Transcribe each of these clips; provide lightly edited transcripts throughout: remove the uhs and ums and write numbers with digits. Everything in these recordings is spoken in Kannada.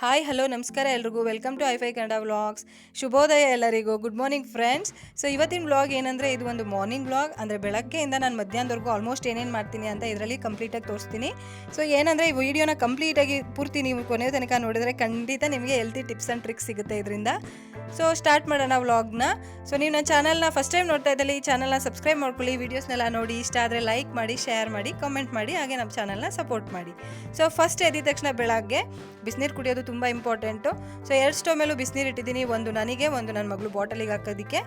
ಹಾಯ್ ಹಲೋ ನಮಸ್ಕಾರ ಎಲ್ರಿಗೂ ವೆಲ್ಕಮ್ ಟು ಐಫೈ ಕನ್ನಡ ವ್ಲಾಗ್ಸ್. ಶುಭೋದಯ ಎಲ್ಲರಿಗೂ, ಗುಡ್ ಮಾರ್ನಿಂಗ್ ಫ್ರೆಂಡ್ಸ್. ಸೊ ಇವತ್ತಿನ ವ್ಲಾಗ್ ಏನಂದರೆ ಇದು ಒಂದು ಮಾರ್ನಿಂಗ್ ವ್ಲಾಗ್. ಅಂದರೆ ಬೆಳಗ್ಗೆಯಿಂದ ನಾನು ಮಧ್ಯಾಹ್ನದವರೆಗೂ ಆಲ್ಮೋಸ್ಟ್ ಏನೇನು ಮಾಡ್ತೀನಿ ಅಂತ ಇದರಲ್ಲಿ ಕಂಪ್ಲೀಟಾಗಿ ತೋರಿಸ್ತೀನಿ. ಸೊ ಏನಂದರೆ ಈ ವಿಡಿಯೋನ ಕಂಪ್ಲೀಟಾಗಿ ಪೂರ್ತಿ ನೀವು ಕೊನೆಯ ತನಕ ನೋಡಿದರೆ ಖಂಡಿತ ನಿಮಗೆ ಹೆಲ್ತಿ ಟಿಪ್ಸ್ ಆ್ಯಂಡ್ ಟ್ರಿಕ್ಸ್ ಸಿಗುತ್ತೆ ಇದರಿಂದ. ಸೊ ಸ್ಟಾರ್ಟ್ ಮಾಡೋಣ ವ್ಲಾಗ್ನ. ಸೊ ನೀವು ನನ್ನ ಚಾನಲ್ನ ಫಸ್ಟ್ ಟೈಮ್ ನೋಡ್ತಾ ಇದ್ದಲ್ಲಿ ಈ ಚಾನಲ್ನ ಸಬ್ಸ್ಕ್ರೈಬ್ ಮಾಡ್ಕೊಳ್ಳಿ, ವೀಡಿಯೋಸ್ನೆಲ್ಲ ನೋಡಿ, ಇಷ್ಟ ಆದರೆ ಲೈಕ್ ಮಾಡಿ, ಶೇರ್ ಮಾಡಿ, ಕಮೆಂಟ್ ಮಾಡಿ, ಹಾಗೆ ನಮ್ಮ ಚಾನಲ್ನ ಸಪೋರ್ಟ್ ಮಾಡಿ. ಸೊ ಫಸ್ಟ್ ಎದ್ದ ತಕ್ಷಣ ಬೆಳಗ್ಗೆ ಬಿಸಿನೀರು ಕುಡಿಯೋದು ತುಂಬ ಇಂಪಾರ್ಟೆಂಟು. ಸೊ 2 ಸ್ಟವ್ ಮೇಲೂ ಬಿಸಿನೀರು ಇಟ್ಟಿದ್ದೀನಿ. ಒಂದು ನನಗೆ, ಒಂದು ನನ್ನ ಮಗಳು ಬಾಟಲಿಗೆ ಹಾಕೋದಕ್ಕೆ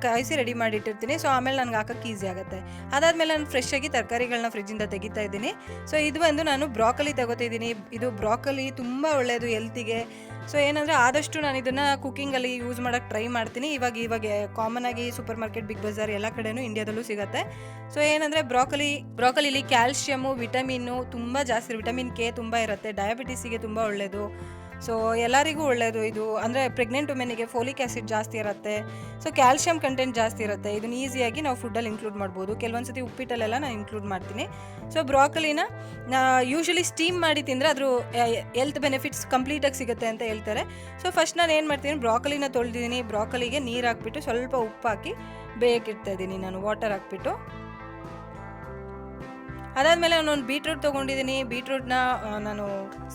ಕಾಯಿಸಿ ರೆಡಿ ಮಾಡಿ ಇಟ್ಟಿರ್ತೀನಿ. ಸೊ ಆಮೇಲೆ ನನಗೆ ಹಾಕೋಕ್ಕೆ ಈಸಿ ಆಗುತ್ತೆ. ಅದಾದಮೇಲೆ ನಾನು ಫ್ರೆಶ್ ಆಗಿ ತರಕಾರಿಗಳನ್ನ ಫ್ರಿಜ್ಜಿಂದ ತೆಗಿತಾ ಇದ್ದೀನಿ. ಸೊ ಇದು ಒಂದು ನಾನು ಬ್ರಾಕೊಲಿ ತಗೋತಿದ್ದೀನಿ. ಇದು ಬ್ರಾಕೊಲಿ ತುಂಬ ಒಳ್ಳೆಯದು ಹೆಲ್ತಿಗೆ. ಸೊ ಏನಂದರೆ ಆದಷ್ಟು ನಾನು ಇದನ್ನು ಕುಕ್ಕಿಂಗಲ್ಲಿ ಯೂಸ್ ಮಾಡೋಕ್ಕೆ ಟ್ರೈ ಮಾಡ್ತೀನಿ. ಇವಾಗ ಕಾಮನ್ ಆಗಿ ಸೂಪರ್ ಮಾರ್ಕೆಟ್, ಬಿಗ್ ಬಜಾರ್ ಎಲ್ಲ ಕಡೆನೂ ಇಂಡಿಯಾದಲ್ಲೂ ಸಿಗುತ್ತೆ. ಸೊ ಏನಂದರೆ ಬ್ರಾಕೊಲಿಲಿ ಕ್ಯಾಲ್ಶಿಯಮು, ವಿಟಮಿನ್ನು ತುಂಬ ಜಾಸ್ತಿ, ವಿಟಮಿನ್ ಕೆ ತುಂಬ ಇರುತ್ತೆ. ಡಯಾಬಿಟಿಸಿಗೆ ತುಂಬ ಒಳ್ಳೆಯದು. ಸೊ ಎಲ್ಲರಿಗೂ ಒಳ್ಳೆಯದು ಇದು. ಅಂದರೆ ಪ್ರೆಗ್ನೆಂಟ್ ವುಮೆನ್ನಿಗೆ ಫೋಲಿಕ್ ಆ್ಯಸಿಡ್ ಜಾಸ್ತಿ ಇರುತ್ತೆ. ಸೊ ಕ್ಯಾಲ್ಶಿಯಂ ಕಂಟೆಂಟ್ ಜಾಸ್ತಿ ಇರುತ್ತೆ. ಇದನ್ನು ಈಸಿಯಾಗಿ ನಾವು ಫುಡ್ಡಲ್ಲಿ ಇನ್ಕ್ಲೂಡ್ ಮಾಡ್ಬೋದು. ಕೆಲವೊಂದು ಸತಿ ಉಪ್ಪಿಟ್ಟಲ್ಲೆಲ್ಲ ನಾನು ಇನ್ಕ್ಲೂಡ್ ಮಾಡ್ತೀನಿ. ಸೊ ಬ್ರಾಕೊಲಿನ ಯೂಶ್ವಲಿ ಸ್ಟೀಮ್ ಮಾಡಿ ತಿಂದರೆ ಅದ್ರ ಹೆಲ್ತ್ ಬೆನಿಫಿಟ್ಸ್ ಕಂಪ್ಲೀಟಾಗಿ ಸಿಗುತ್ತೆ ಅಂತ ಹೇಳ್ತಾರೆ. ಸೊ ಫಸ್ಟ್ ನಾನು ಏನು ಮಾಡ್ತೀನಿ, ಬ್ರಾಕೊಲಿನ ತೊಳೆದಿದ್ದೀನಿ. ಬ್ರಾಕೊಲಿಗೆ ನೀರು ಹಾಕ್ಬಿಟ್ಟು ಸ್ವಲ್ಪ ಉಪ್ಪು ಹಾಕಿ ಬೇಯಕ್ಕಿಡ್ತಾ ಇದ್ದೀನಿ ನಾನು, ವಾಟರ್ ಹಾಕ್ಬಿಟ್ಟು. ಅದಾದಮೇಲೆ ನಾನೊಂದು ಬೀಟ್ರೂಟ್ ತೊಗೊಂಡಿದ್ದೀನಿ. ಬೀಟ್ರೂಟ್ನ ನಾನು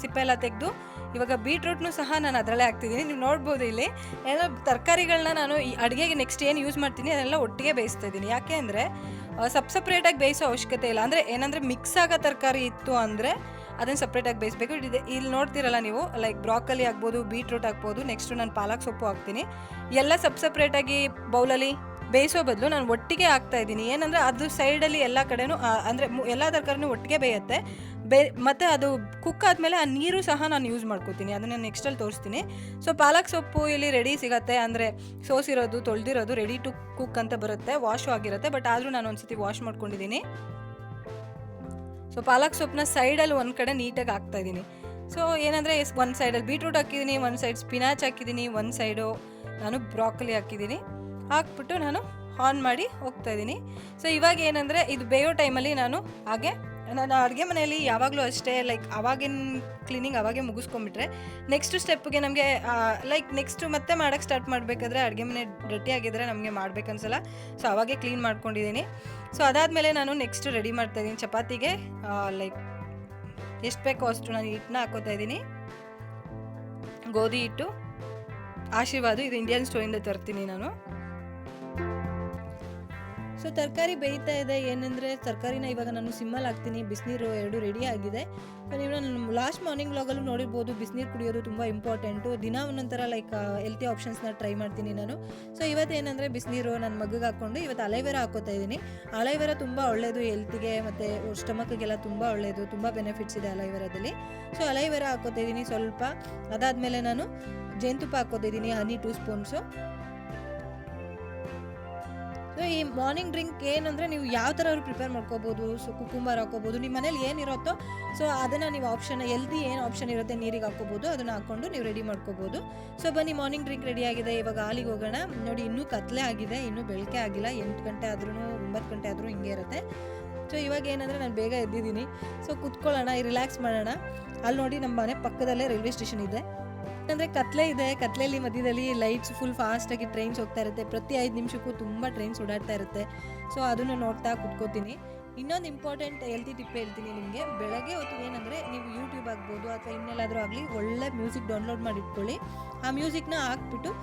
ಸಿಪ್ಪೆಲ್ಲ ತೆಗೆದು ಇವಾಗ ಬೀಟ್ರೂಟ್ನು ಸಹ ನಾನು ಅದರಲ್ಲೇ ಹಾಕ್ತಿದ್ದೀನಿ. ನೀವು ನೋಡ್ಬೋದು ಇಲ್ಲಿ ಎಲ್ಲ ತರಕಾರಿಗಳನ್ನ ನಾನು ಈ ಅಡುಗೆಗೆ ನೆಕ್ಸ್ಟ್ ಏನು ಯೂಸ್ ಮಾಡ್ತೀನಿ ಅದನ್ನೆಲ್ಲ ಒಟ್ಟಿಗೆ ಬೇಯಿಸ್ತಾ ಇದ್ದೀನಿ. ಯಾಕೆ ಅಂದರೆ ಸಪ್ರೇಟಾಗಿ ಬೇಯಿಸೋ ಅವಶ್ಯಕತೆ ಇಲ್ಲ. ಅಂದರೆ ಏನಂದರೆ ಮಿಕ್ಸ್ ಆಗೋ ತರಕಾರಿ ಇತ್ತು ಅಂದರೆ ಅದನ್ನು ಸಪ್ರೇಟಾಗಿ ಬೇಯಿಸಬೇಕು. ಇಲ್ಲಿ ನೋಡ್ತಿರಲ್ಲ ನೀವು, ಲೈಕ್ ಬ್ರಾಕೊಲಿ ಆಗ್ಬೋದು, ಬೀಟ್ರೂಟ್ ಹಾಕ್ಬೋದು. ನೆಕ್ಸ್ಟು ನಾನು ಪಾಲಕ್ ಸೊಪ್ಪು ಹಾಕ್ತೀನಿ. ಎಲ್ಲ ಸಪ್ರೇಟಾಗಿ ಬೌಲಲ್ಲಿ ಬೇಯಿಸೋ ಬದಲು ನಾನು ಒಟ್ಟಿಗೆ ಹಾಕ್ತಾಯಿದ್ದೀನಿ. ಏನಂದರೆ ಅದು ಸೈಡಲ್ಲಿ ಎಲ್ಲ ಕಡೆನೂ ಅಂದರೆ ಎಲ್ಲ ತರಕಾರಿನೂ ಒಟ್ಟಿಗೆ ಬೇಯುತ್ತೆ. ಮತ್ತು ಅದು ಕುಕ್ ಆದಮೇಲೆ ಆ ನೀರು ಸಹ ನಾನು ಯೂಸ್ ಮಾಡ್ಕೋತೀನಿ. ಅದನ್ನು ನೆಕ್ಸ್ಟಲ್ಲಿ ತೋರಿಸ್ತೀನಿ. ಸೊ ಪಾಲಕ್ ಸೊಪ್ಪು ಇಲ್ಲಿ ರೆಡಿ ಸಿಗುತ್ತೆ. ಅಂದರೆ ಸೋಸಿರೋದು, ತೊಳೆದಿರೋದು, ರೆಡಿ ಟು ಕುಕ್ ಅಂತ ಬರುತ್ತೆ. ವಾಶು ಆಗಿರುತ್ತೆ, ಬಟ್ ಆದರೂ ನಾನು ಒಂದು ಸತಿ ವಾಶ್ ಮಾಡ್ಕೊಂಡಿದ್ದೀನಿ. ಸೊ ಪಾಲಕ್ ಸೊಪ್ಪನ್ನ ಸೈಡಲ್ಲಿ ಒಂದು ಕಡೆ ನೀಟಾಗಿ ಹಾಕ್ತಾಯಿದ್ದೀನಿ. ಸೊ ಏನಂದರೆ ಒಂದು ಸೈಡಲ್ಲಿ ಬೀಟ್ರೂಟ್ ಹಾಕಿದ್ದೀನಿ, ಒಂದು ಸೈಡ್ ಸ್ಪಿನಾಚ್ ಹಾಕಿದ್ದೀನಿ, ಒಂದು ಸೈಡು ನಾನು ಬ್ರಾಕೊಲಿ ಹಾಕಿದ್ದೀನಿ. ಹಾಕ್ಬಿಟ್ಟು ನಾನು ಆನ್ ಮಾಡಿ ಹೋಗ್ತಾಯಿದ್ದೀನಿ. ಸೊ ಇವಾಗ ಏನಂದರೆ ಇದು ಬೇಯೋ ಟೈಮಲ್ಲಿ ನಾನು ಅಡುಗೆ ಮನೆಯಲ್ಲಿ ಯಾವಾಗಲೂ ಅಷ್ಟೇ, ಲೈಕ್ ಅವಾಗಿನ ಕ್ಲೀನಿಂಗ್ ಅವಾಗೇ ಮುಗಿಸ್ಕೊಂಬಿಟ್ರೆ ನೆಕ್ಸ್ಟ್ ಸ್ಟೆಪ್ಗೆ ನಮಗೆ ನೆಕ್ಸ್ಟು ಮತ್ತೆ ಮಾಡೋಕ್ಕೆ ಸ್ಟಾರ್ಟ್ ಮಾಡಬೇಕಾದ್ರೆ ಅಡುಗೆ ಮನೆ ಡರ್ಟಿ ಆಗಿದ್ದರೆ ನಮಗೆ ಮಾಡ್ಬೇಕನ್ಸಲ್ಲ. ಸೊ ಅವಾಗೇ ಕ್ಲೀನ್ ಮಾಡ್ಕೊಂಡಿದ್ದೀನಿ. ಸೊ ಅದಾದಮೇಲೆ ನಾನು ನೆಕ್ಸ್ಟ್ ರೆಡಿ ಮಾಡ್ತಾಯಿದ್ದೀನಿ ಚಪಾತಿಗೆ. ಎಷ್ಟು ಬೇಕೋ ಅಷ್ಟು ನಾನು ಹಿಟ್ಟನ್ನ ಹಾಕೋತಾ ಇದ್ದೀನಿ. ಗೋಧಿ ಹಿಟ್ಟು ಆಶೀರ್ವಾದ, ಇದು ಇಂಡಿಯನ್ ಸ್ಟೋರಿಂದ ತರ್ತೀನಿ ನಾನು. ಸೊ ತರಕಾರಿ ಬೇಯ್ತಾ ಇದೆ. ಏನಂದರೆ ತರಕಾರಿನ ಇವಾಗ ನಾನು ಸಿಮ್ಮಲ್ಲಿ ಹಾಕ್ತೀನಿ. ಬಿಸಿನೀರು 2 ರೆಡಿ ಆಗಿದೆ. ಸೊ ನೀವು ನಾನು ಲಾಸ್ಟ್ ಮಾರ್ನಿಂಗ್ ವ್ಲಾಗಲ್ಲೂ ನೋಡಿರ್ಬೋದು, ಬಿಸಿನೀರು ಕುಡಿಯೋದು ತುಂಬ ಇಂಪಾರ್ಟೆಂಟು. ದಿನ ಒಂದೊಂಥರ ಹೆಲ್ತಿ ಆಪ್ಷನ್ಸ್ನ ಟ್ರೈ ಮಾಡ್ತೀನಿ ನಾನು. ಸೊ ಇವತ್ತು ಏನಂದರೆ ಬಿಸಿನೀರು ನನ್ನ ಮಗುಗೆ ಹಾಕ್ಕೊಂಡು ಇವತ್ತು ಅಲೋವೆರಾ ಹಾಕೋತಾ ಇದ್ದೀನಿ. ಅಲೋವೆರಾ ತುಂಬ ಒಳ್ಳೆಯದು ಹೆಲ್ತಿಗೆ, ಮತ್ತು ಸ್ಟಮಕ್ಗೆಲ್ಲ ತುಂಬ ಒಳ್ಳೆಯದು. ತುಂಬ ಬೆನಿಫಿಟ್ಸ್ ಇದೆ ಅಲೋವೆರಾದಲ್ಲಿ. ಸೊ ಅಲೋವೆರಾ ಹಾಕೋತಾ ಇದ್ದೀನಿ ಸ್ವಲ್ಪ. ಅದಾದಮೇಲೆ ನಾನು ಜೇನುತುಪ್ಪ ಹಾಕೋತಾ ಇದ್ದೀನಿ, ಹನಿ 2 ಸ್ಪೂನ್ಸು. ಸೊ ಈ ಮಾರ್ನಿಂಗ್ ಡ್ರಿಂಕ್ ಏನಂದರೆ ನೀವು ಯಾವ ಥರ ಅವ್ರು ಪ್ರಿಪೇರ್ ಮಾಡ್ಕೋಬೋದು. ಸೊ ಕುಕುಂಬರ್ ಹಾಕೋಬೋದು, ನಿಮ್ಮ ಮನೇಲಿ ಏನಿರುತ್ತೋ ಸೊ ಅದನ್ನು ನೀವು ಆಪ್ಷನ್, ಹೆಲ್ದಿ ಏನು ಆಪ್ಷನ್ ಇರುತ್ತೆ ನೀರಿಗೆ ಹಾಕೋಬೋದು, ಅದನ್ನು ಹಾಕ್ಕೊಂಡು ನೀವು ರೆಡಿ ಮಾಡ್ಕೋಬೋದು. ಸೊ ಬನ್ನಿ, ಮಾರ್ನಿಂಗ್ ಡ್ರಿಂಕ್ ರೆಡಿ ಆಗಿದೆ. ಇವಾಗ ಹಾಲಿಗೆ ಹೋಗೋಣ. ನೋಡಿ, ಇನ್ನೂ ಕತ್ಲೆ ಆಗಿದೆ, ಇನ್ನೂ ಬೆಳಕೆ ಆಗಿಲ್ಲ. 8 ಗಂಟೆ ಆದ್ರೂ 9 ಗಂಟೆ ಆದರೂ ಹಿಂಗೆ ಇರುತ್ತೆ. ಸೊ ಇವಾಗ ಏನಂದರೆ ನಾನು ಬೇಗ ಎದ್ದಿದ್ದೀನಿ. ಸೊ ಕುತ್ಕೊಳ್ಳೋಣ, ರಿಲ್ಯಾಕ್ಸ್ ಮಾಡೋಣ. ಅಲ್ಲಿ ನೋಡಿ, ನಮ್ಮ ಮನೆ ಪಕ್ಕದಲ್ಲೇ ರೈಲ್ವೆ ಸ್ಟೇಷನ್ ಇದೆ. ಅಂದರೆ ಕತ್ಲೆ ಇದೆ. ಕತ್ಲೆಯಲ್ಲಿ ಮಧ್ಯದಲ್ಲಿ ಲೈಟ್ಸ್ ಫುಲ್ ಫಾಸ್ಟಾಗಿ ಟ್ರೈನ್ಸ್ ಹೋಗ್ತಾ ಇರುತ್ತೆ. ಪ್ರತಿ 5 ನಿಮಿಷಕ್ಕೂ ತುಂಬ ಟ್ರೈನ್ಸ್ ಓಡಾಡ್ತಾ ಇರುತ್ತೆ. ಸೊ ಅದನ್ನು ನೋಡ್ತಾ ಕುತ್ಕೋತೀನಿ. ಇನ್ನೊಂದು ಇಂಪಾರ್ಟೆಂಟ್ ಹೆಲ್ತಿ ಟಿಪ್ ಹೇಳ್ತೀನಿ ನಿಮಗೆ. ಬೆಳಗ್ಗೆ ಹೊತ್ತು ಏನಂದರೆ ನೀವು ಯೂಟ್ಯೂಬ್ ಆಗ್ಬೋದು ಅಥವಾ ಇನ್ನೆಲ್ಲಾದರೂ ಆಗಲಿ ಒಳ್ಳೆ ಮ್ಯೂಸಿಕ್ ಡೌನ್ಲೋಡ್ ಮಾಡಿ ಇಟ್ಕೊಳ್ಳಿ. ಆ ಮ್ಯೂಸಿಕ್ನ ಹಾಕ್ಬಿಟ್ಟು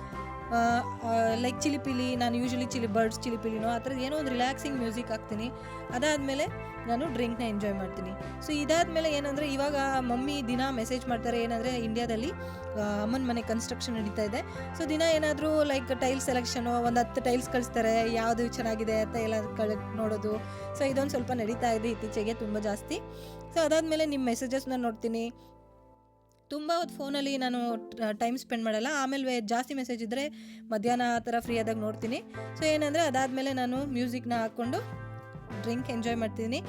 ಲೈಕ್ ಚಿಲಿಪಿಲಿ, ನಾನು ಯೂಶ್ವಲಿ ಬರ್ಡ್ಸ್ ಚಿಲಿಪಿಲಿನೋ ಆ ಥರದ್ದು ಏನೋ ಒಂದು ರಿಲ್ಯಾಕ್ಸಿಂಗ್ ಮ್ಯೂಸಿಕ್ ಹಾಕ್ತೀನಿ. ಅದಾದಮೇಲೆ ನಾನು ಡ್ರಿಂಕ್ನ ಎಂಜಾಯ್ ಮಾಡ್ತೀನಿ. ಸೊ ಇದಾದಮೇಲೆ ಏನಂದರೆ ಇವಾಗ ಮಮ್ಮಿ ದಿನ ಮೆಸೇಜ್ ಮಾಡ್ತಾರೆ. ಏನಂದರೆ ಇಂಡಿಯಾದಲ್ಲಿ ಅಮ್ಮನ ಮನೆ ಕನ್ಸ್ಟ್ರಕ್ಷನ್ ನಡೀತಾ ಇದೆ. ಸೊ ದಿನ ಏನಾದರೂ ಟೈಲ್ಸ್ ಸೆಲೆಕ್ಷನು, ಒಂದು 10 ಟೈಲ್ಸ್ ಕಳಿಸ್ತಾರೆ, ಯಾವುದು ಚೆನ್ನಾಗಿದೆ ಅಂತ ಎಲ್ಲ ನೋಡೋದು. ಸೊ ಇದೊಂದು ಸ್ವಲ್ಪ ನಡೀತಾ ಇದೆ ಇತ್ತೀಚೆಗೆ ತುಂಬ ಜಾಸ್ತಿ. ಸೊ ಅದಾದಮೇಲೆ ನಿಮ್ಮ ಮೆಸೇಜಸ್ನ ನೋಡ್ತೀನಿ. ತುಂಬ ಹೊತ್ತು ಫೋನಲ್ಲಿ ನಾನು ಟೈಮ್ ಸ್ಪೆಂಡ್ ಮಾಡಲ್ಲ. ಆಮೇಲೆ ಜಾಸ್ತಿ ಮೆಸೇಜ್ ಇದ್ದರೆ ಮಧ್ಯಾಹ್ನ ಆ ಥರ ಫ್ರೀ ಆದಾಗ ನೋಡ್ತೀನಿ. ಸೊ ಏನಂದರೆ ಅದಾದಮೇಲೆ ನಾನು ಮ್ಯೂಸಿಕ್ನ ಹಾಕ್ಕೊಂಡು ಡ್ರಿಂಕ್ ಎಂಜಾಯ್ ಮಾಡ್ತೀನಿ.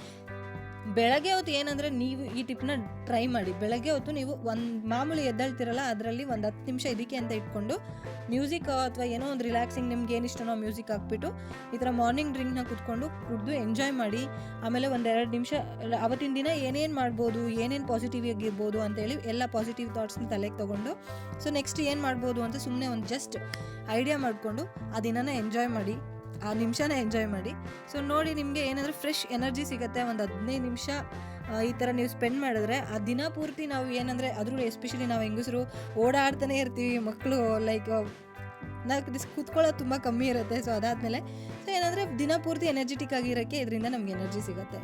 ಬೆಳಗ್ಗೆ ಹೊತ್ತು ಏನಂದರೆ ನೀವು ಈ ಟಿಪ್ನ ಟ್ರೈ ಮಾಡಿ. ಬೆಳಗ್ಗೆ ಹೊತ್ತು ನೀವು ಒಂದು ಮಾಮೂಲಿ ಎದ್ದೇಳ್ತಿರಲ್ಲ, ಅದರಲ್ಲಿ ಒಂದು 10 ನಿಮಿಷ ಇದಕ್ಕೆ ಅಂತ ಇಟ್ಕೊಂಡು ಮ್ಯೂಸಿಕ್ ಅಥವಾ ಏನೋ ಒಂದು ರಿಲ್ಯಾಕ್ಸಿಂಗ್ ನಿಮ್ಗೆ ಏನು ಇಷ್ಟನೋ ಮ್ಯೂಸಿಕ್ ಹಾಕ್ಬಿಟ್ಟು ಈ ಥರ ಮಾರ್ನಿಂಗ್ ಡ್ರಿಂಕ್ನ ಕುಡಿದು ಎಂಜಾಯ್ ಮಾಡಿ. ಆಮೇಲೆ 1-2 ನಿಮಿಷ ಅವತ್ತಿನ ದಿನ ಏನೇನು ಮಾಡ್ಬೋದು, ಏನೇನು ಪಾಸಿಟಿವ್ ಆಗಿರ್ಬೋದು ಅಂತೇಳಿ ಎಲ್ಲ ಪಾಸಿಟಿವ್ ಥಾಟ್ಸ್ನ ತಲೆಗೆ ತೊಗೊಂಡು ಸೊ ನೆಕ್ಸ್ಟ್ ಏನು ಮಾಡ್ಬೋದು ಅಂತ ಸುಮ್ಮನೆ ಒಂದು ಜಸ್ಟ್ ಐಡಿಯಾ ಮಾಡಿಕೊಂಡು ಆ ದಿನನ ಎಂಜಾಯ್ ಮಾಡಿ, ಆ ನಿಮಿಷನ ಎಂಜಾಯ್ ಮಾಡಿ. ಸೊ ನೋಡಿ ನಿಮಗೆ ಏನಂದರೆ ಫ್ರೆಶ್ ಎನರ್ಜಿ ಸಿಗುತ್ತೆ. ಒಂದು 15 ನಿಮಿಷ ಈ ಥರ ನೀವು ಸ್ಪೆಂಡ್ ಮಾಡಿದ್ರೆ ಆ ದಿನ ಪೂರ್ತಿ ನಾವು ಏನಂದರೆ ಅದರಲ್ಲೂ ಎಸ್ಪೆಷಲಿ ನಾವು ಹೆಂಗಸರು ಓಡಾಡ್ತಾನೆ ಇರ್ತೀವಿ, ಮಕ್ಕಳು ಲೈಕ್ ನಾವು ಕೂತ್ಕೊಳ್ಳೋದು ತುಂಬ ಕಮ್ಮಿ ಇರುತ್ತೆ. ಸೊ ಅದಾದಮೇಲೆ ಸೊ ಏನಂದರೆ ದಿನ ಪೂರ್ತಿ ಎನರ್ಜೆಟಿಕ್ ಆಗಿರೋಕ್ಕೆ ಇದರಿಂದ ನಮ್ಗೆ ಎನರ್ಜಿ ಸಿಗುತ್ತೆ.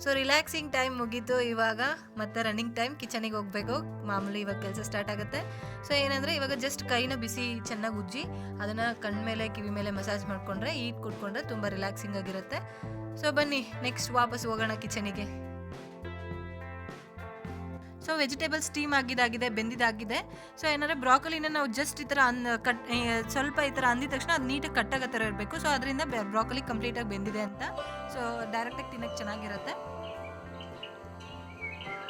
ಸೊ ರಿಲ್ಯಾಕ್ಸಿಂಗ್ ಟೈಮ್ ಮುಗೀತು, ಇವಾಗ ಮತ್ತೆ ರನ್ನಿಂಗ್ ಟೈಮ್. ಕಿಚನಿಗೆ ಹೋಗಬೇಕು, ಮಾಮೂಲಿ ಇವಾಗ ಕೆಲಸ ಸ್ಟಾರ್ಟ್ ಆಗುತ್ತೆ. ಸೊ ಏನಂದರೆ ಇವಾಗ ಜಸ್ಟ್ ಕೈನ ಬಿಸಿ ಚೆನ್ನಾಗಿ ಉಜ್ಜಿ ಅದನ್ನು ಕಣ್ಣ ಮೇಲೆ ಕಿವಿ ಮೇಲೆ ಮಸಾಜ್ ಮಾಡಿಕೊಂಡ್ರೆ ಈಟ್ ಕುಟ್ಕೊಂಡ್ರೆ ತುಂಬ ರಿಲ್ಯಾಕ್ಸಿಂಗ್ ಆಗಿರುತ್ತೆ. ಸೊ ಬನ್ನಿ ನೆಕ್ಸ್ಟ್ ವಾಪಸ್ ಹೋಗೋಣ ಕಿಚನಿಗೆ. ಸೊ ವೆಜಿಟೇಬಲ್ಸ್ ಸ್ಟೀಮ್ ಆಗಿದ್ದಾಗಿದೆ, ಬೆಂದಿದ್ದಾಗಿದೆ. ಸೊ ಏನಾದರೆ ಬ್ರಾಕೊಲಿನ ನಾವು ಜಸ್ಟ್ ಈ ಥರ ಸ್ವಲ್ಪ ಈ ಥರ ಅಂದಿದ ತಕ್ಷಣ ಅದು ನೀಟಾಗಿ ಕಟ್ಟಾಗೋ ಥರ ಇರಬೇಕು. ಸೊ ಅದರಿಂದ ಬ್ರಾಕೊಲಿ ಕಂಪ್ಲೀಟಾಗಿ ಬೆಂದಿದೆ ಅಂತ. ಸೊ ಡೈರೆಕ್ಟಾಗಿ ತಿನ್ನೋಕ್ಕೆ ಚೆನ್ನಾಗಿರುತ್ತೆ.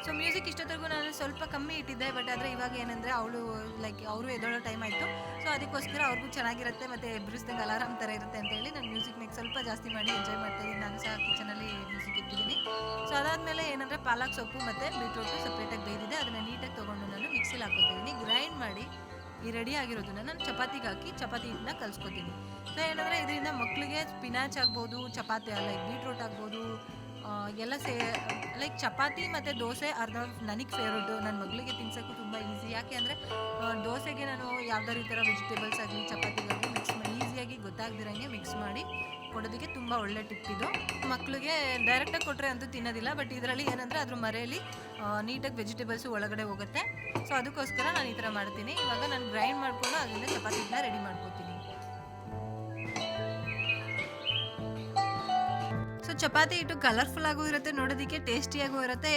ಸೊ ಮ್ಯೂಸಿಕ್ ಇಷ್ಟೊತ್ತಿಗೂ ನಾನು ಸ್ವಲ್ಪ ಕಮ್ಮಿ ಇಟ್ಟಿದ್ದೆ, ಬಟ್ ಆದರೆ ಇವಾಗ ಏನಂದರೆ ಅವರು ಎದ್ದೇಳೋ ಟೈಮ್ ಆಯಿತು. ಸೊ ಅದಕ್ಕೋಸ್ಕರ ಅವ್ರಿಗೂ ಚೆನ್ನಾಗಿರುತ್ತೆ ಮತ್ತು ಎಬ್ರಿಸ್ದಂಗೆ ಅಲಾರಾಮ್ ಥರ ಇರುತ್ತೆ ಅಂತೇಳಿ ನಾನು ಮ್ಯೂಸಿಕ್ನಾಗ ಸ್ವಲ್ಪ ಜಾಸ್ತಿ ಮಾಡಿ ಎಂಜಾಯ್ ಮಾಡ್ತಾಯಿದ್ದೀನಿ. ನಾನು ಸಹ ಕಿಚನಲ್ಲಿ ಮ್ಯೂಸಿಕ್ ಇಟ್ಟಿದ್ದೀನಿ. ಸೊ ಅದಾದಮೇಲೆ ಏನಂದರೆ ಪಾಲಕ್ ಸೊಪ್ಪು ಮತ್ತು ಬೀಟ್ರೂಟು ಸಪ್ರೇಟಾಗಿ ಬೇಯ್ದಿದೆ, ಅದನ್ನು ನೀಟಾಗಿ ತೊಗೊಂಡು ನಾನು ಮಿಕ್ಸಿಲಿ ಹಾಕ್ಕೊತಿದ್ದೀನಿ. ಗ್ರೈಂಡ್ ಮಾಡಿ ಈ ರೆಡಿ ಆಗಿರೋದನ್ನ ನಾನು ಚಪಾತಿಗೆ ಹಾಕಿ ಚಪಾತಿ ಹಿಟ್ಟನ್ನ ಕಲಿಸ್ಕೊತೀನಿ. ಸೊ ಏನಂದರೆ ಇದರಿಂದ ಮಕ್ಕಳಿಗೆ ಸ್ಪಿನಾಚ್ ಆಗ್ಬೋದು, ಚಪಾತಿ ಲೈಕ್ ಬೀಟ್ರೂಟ್ ಆಗ್ಬೋದು, ಎಲ್ಲ ಲೈಕ್ ಚಪಾತಿ ಮತ್ತು ದೋಸೆ ನನಗೆ ಫೇವ್ರೇಟು. ನನ್ನ ಮಗಳಿಗೆ ತಿನ್ಸೋಕ್ಕೂ ತುಂಬ ಈಸಿ. ಯಾಕೆ ಅಂದರೆ ದೋಸೆಗೆ ನಾನು ಯಾವ್ದಾರು ಈ ಥರ ವೆಜಿಟೇಬಲ್ಸ್ ಆಗಲಿ ಚಪಾತಿಗಾಗಿ ಮಿಕ್ಸ್ ಮಾಡಿ ಈಸಿಯಾಗಿ ಗೊತ್ತಾಗ್ದಿರಂಗೆ ಮಿಕ್ಸ್ ಮಾಡಿ ಕೊಡೋದಕ್ಕೆ ತುಂಬ ಒಳ್ಳೆ ಟಿಪ್ ಇದು. ಮಕ್ಕಳಿಗೆ ಡೈರೆಕ್ಟಾಗಿ ಕೊಟ್ಟರೆ ಅಂತೂ ತಿನ್ನೋದಿಲ್ಲ, ಬಟ್ ಇದರಲ್ಲಿ ಏನಂದರೆ ಅದ್ರ ಮರೆಯಲ್ಲಿ ನೀಟಾಗಿ ವೆಜಿಟೇಬಲ್ಸು ಒಳಗಡೆ ಹೋಗುತ್ತೆ. ಸೊ ಅದಕ್ಕೋಸ್ಕರ ನಾನು ಈ ಥರ ಮಾಡ್ತೀನಿ. ಇವಾಗ ನಾನು ಗ್ರೈಂಡ್ ಮಾಡಿಕೊಂಡು ಅದರಿಂದ ಚಪಾತಿನ ರೆಡಿ ಮಾಡ್ಕೊತೀನಿ. ಚಪಾತಿ ಹಿಟ್ಟು ಕಲರ್ಫುಲ್ ಆಗೂ ಇರುತ್ತೆ, ನೋಡೋದಕ್ಕೆ ಟೇಸ್ಟಿಯಾಗೂ ಇರುತ್ತೆ.